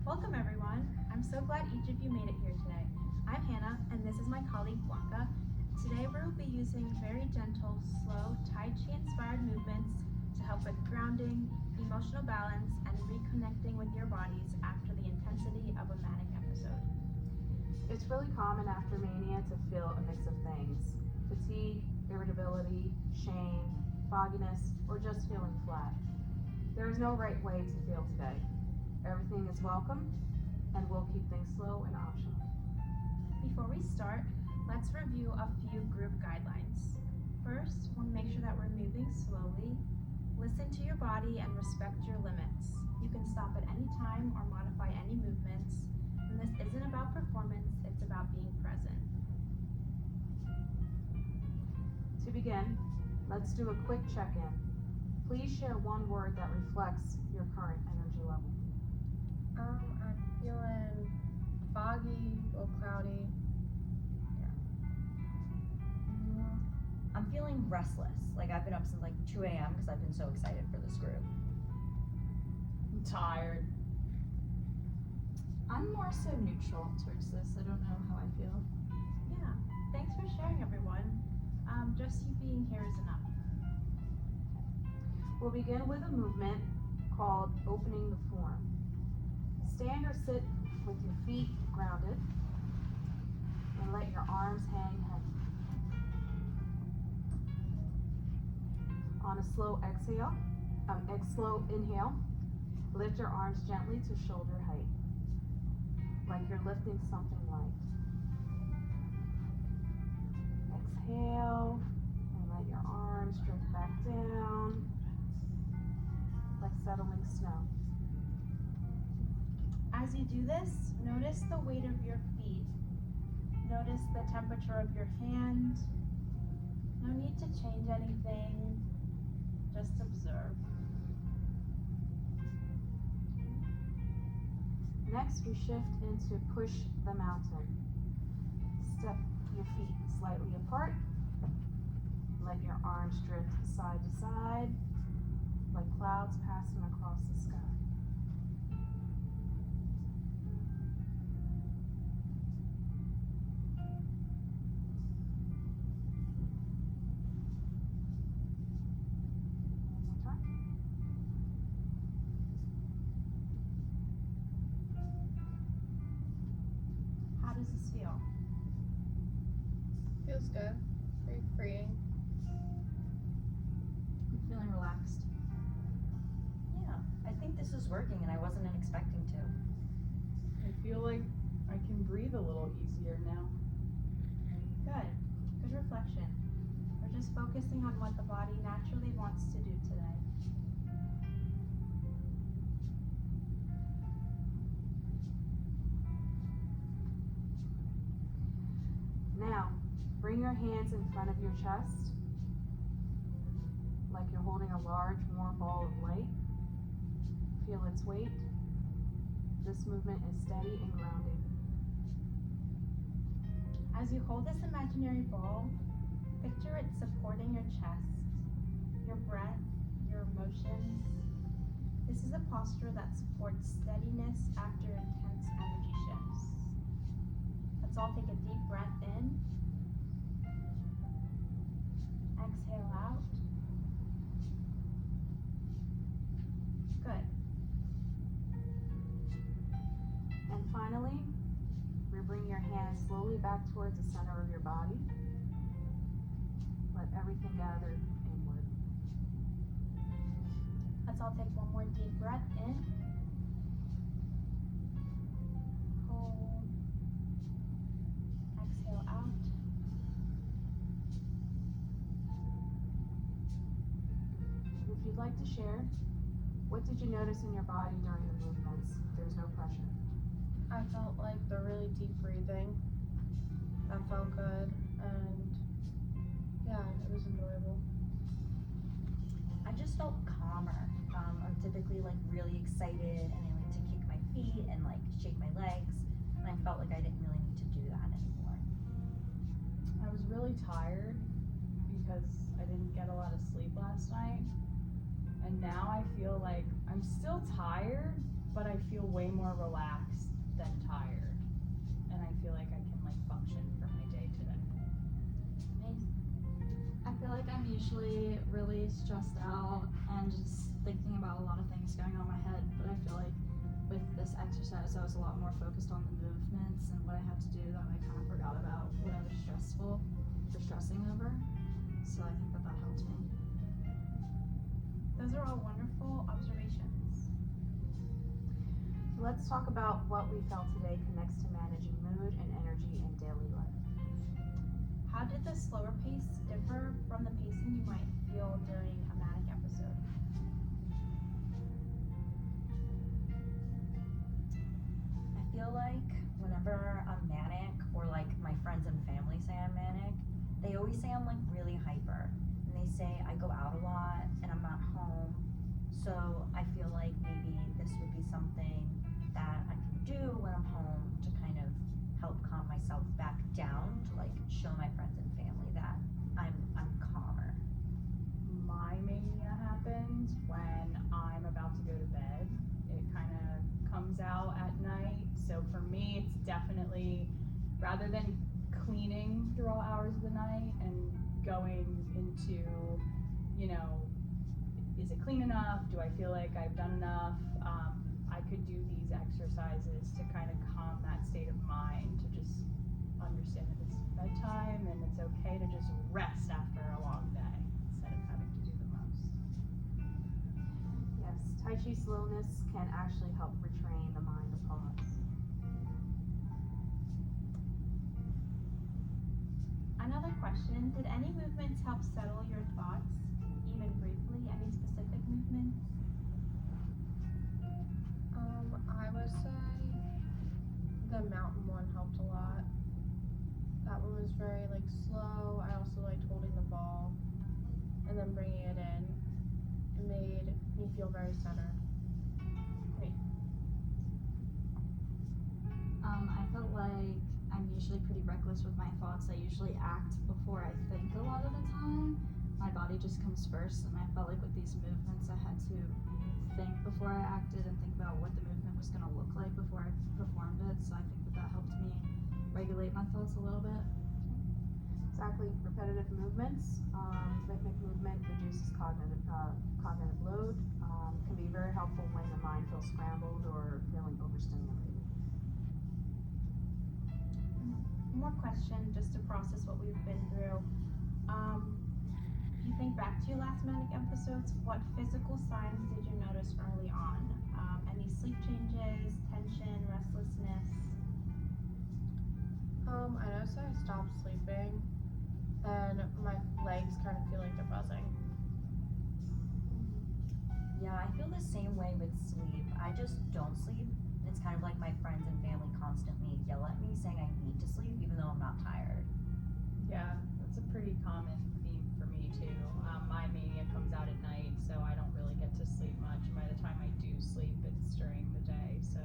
Welcome everyone. I'm so glad each of you made it here today. I'm Hannah and this is my colleague Blanca. Today we'll be using very gentle, slow, Tai Chi inspired movements to help with grounding, emotional balance, and reconnecting with your bodies after the intensity of a manic episode. It's really common after mania to feel a mix of things: fatigue, irritability, shame, fogginess, or just feeling flat. There is no right way to feel today. Everything is welcome, and we'll keep things slow and optional. Before we start, let's review a few group guidelines. First, we'll make sure that we're moving slowly. Listen to your body and respect your limits. You can stop at any time or modify any movements. And this isn't about performance, it's about being present. To begin, let's do a quick check-in. Please share one word that reflects your current energy level. I'm feeling foggy or cloudy. I'm feeling restless. Like I've been up since like 2 a.m. because I've been so excited for this group. I'm tired. I'm more so neutral towards this. I don't know how I feel. Yeah, thanks for sharing everyone. Just you being here is enough. We'll begin with a movement called opening the form. Stand or sit with your feet grounded and let your arms hang heavy. On a slow inhale, lift your arms gently to shoulder height, like you're lifting something light. Exhale, and let your arms drift back down, like settling snow. As you do this, notice the weight of your feet. Notice the temperature of your hand. No need to change anything. Just observe. Next, we shift into push the mountain. Step your feet slightly apart. Let your arms drift side to side, like clouds passing across the sky. One more time. How does this feel? Feels good. Very freeing. I'm feeling relaxed. Yeah, I think this is working and I wasn't expecting to. I feel like I can breathe a little easier now. Good. Good reflection. We're just focusing on what the body naturally wants to do today. Now, bring your hands in front of your chest, like you're holding a large, warm ball of light. Feel its weight. This movement is steady and grounding. As you hold this imaginary ball, picture it supporting your chest, your breath, your emotions. This is a posture that supports steadiness after intense energy shifts. Let's all take a deep breath in. Exhale out. Good. And finally, bring your hands slowly back towards the center of your body. Let everything gather inward. Let's all take one more deep breath in. Hold. Exhale out. If you'd like to share, what did you notice in your body during the movements? There's no pressure. I felt like the really deep breathing. That felt good, and yeah, it was enjoyable. I just felt calmer. I'm typically like really excited and I like to kick my feet and like shake my legs. And I felt like I didn't really need to do that anymore. I was really tired because I didn't get a lot of sleep last night. And now I feel like I'm still tired, but I I feel way more relaxed than tired. And I feel like I can like function for my day today. I feel like I'm usually really stressed out and just thinking about a lot of things going on in my head, but I feel like with this exercise I was a lot more focused on the movements and what I had to do that I kind of forgot about what I was stressing over. So I think that helped me. Those are all wonderful observations. Let's talk about what we felt today connects to managing mood and energy in daily life. How did the slower pace differ from the pacing you might feel during a manic episode? I feel like whenever I'm manic, or like my friends and family say I'm manic, they always say I'm like really hyper. And they say I go out a lot and I'm not home. So I feel like maybe this would be something that I can do when I'm home to kind of help calm myself back down, to like show my friends and family that I'm calmer. My mania happens when I'm about to go to bed. It kind of comes out at night. So for me, it's definitely, rather than cleaning through all hours of the night and going into, you know, is it clean enough? Do I feel like I've done enough? I could do these exercises to kind of calm that state of mind, to just understand that it's bedtime and it's okay to just rest after a long day instead of having to do the most. Yes, Tai Chi slowness can actually help retrain the mind to pause. Another question, did any movements help settle your thoughts, even briefly? Any specific movements? I would say the mountain one helped a lot. That one was very like slow. I also liked holding the ball and then bringing it in. It made me feel very centered. I felt like I'm usually pretty reckless with my thoughts. I usually act before I think a lot of the time. My body just comes first, and I felt like with these movements I had to think before I acted and think about what the movement was going to look like before I performed it. So I think that helped me regulate my thoughts a little bit. Exactly, repetitive movements, rhythmic movement reduces cognitive load, can be very helpful when the mind feels scrambled or feeling overstimulated. More question, just to process what we've been through. If you think back to your last manic episodes, what physical signs did you notice early on? Any sleep changes, tension, restlessness? I noticed I stopped sleeping and my legs kind of feel like they're buzzing. Yeah, I feel the same way with sleep. I just don't sleep. It's kind of like my friends and family constantly yell at me saying I need to sleep even though I'm not tired. Yeah, that's a pretty common theme for me too. My mania comes out at night, so I don't really get to sleep much. And by the time I do sleep, it's during the day. So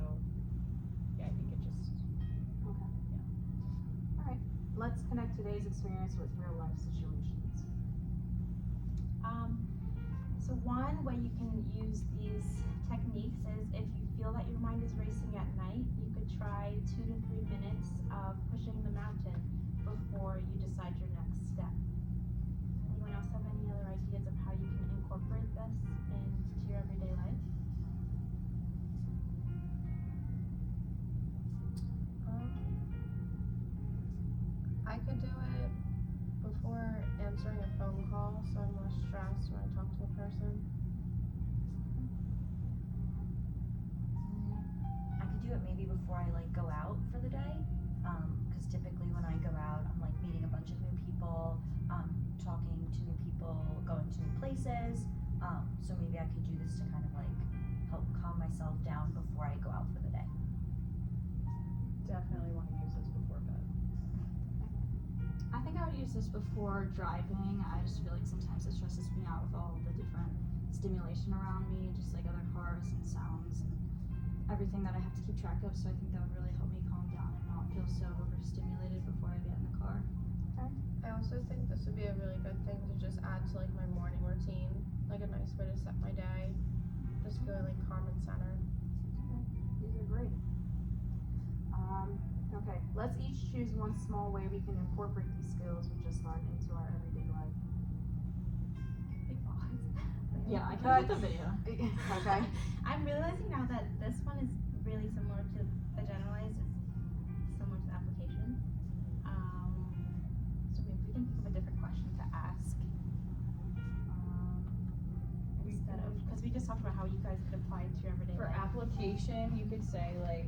yeah, I think it just, Okay. Yeah. All right, let's connect today's experience with real life situations. So one way you can use these techniques is if you feel that your mind is racing at night, you could try 2 to 3 minutes of pushing the mountain before you decide your next step. Anyone else have any other ideas of how you can incorporate this into your everyday life? I could do it before answering a phone call, so I'm less stressed when I talk to a person. I could do it maybe before I like go out for the day, because typically when I go out, I'm like meeting a bunch of new people, talking to new people, going to new places. So maybe I could do this to kind of like help calm myself down before I go out for the day. definitely want to use this before bed. I think I would use this before driving. I just feel like sometimes it stresses me out with all the different stimulation around me, just like other cars and sounds and everything that I have to keep track of. So I think that would really help me calm down and not feel so overstimulated before I get in the car. I also think this would be a really good thing to just add to like my morning routine, like a nice way to set my day, just feeling like calm and centered. Okay, let's each choose one small way we can incorporate these skills we just learned into our everyday life. Big pause. Yeah, I But- can put the video. Okay. I'm realizing now that this one is really similar to the generalized. It's similar to the application. So maybe we can think of a different question to ask instead of, because we just talked about how you guys could apply it to your everyday For life. application, you could say like,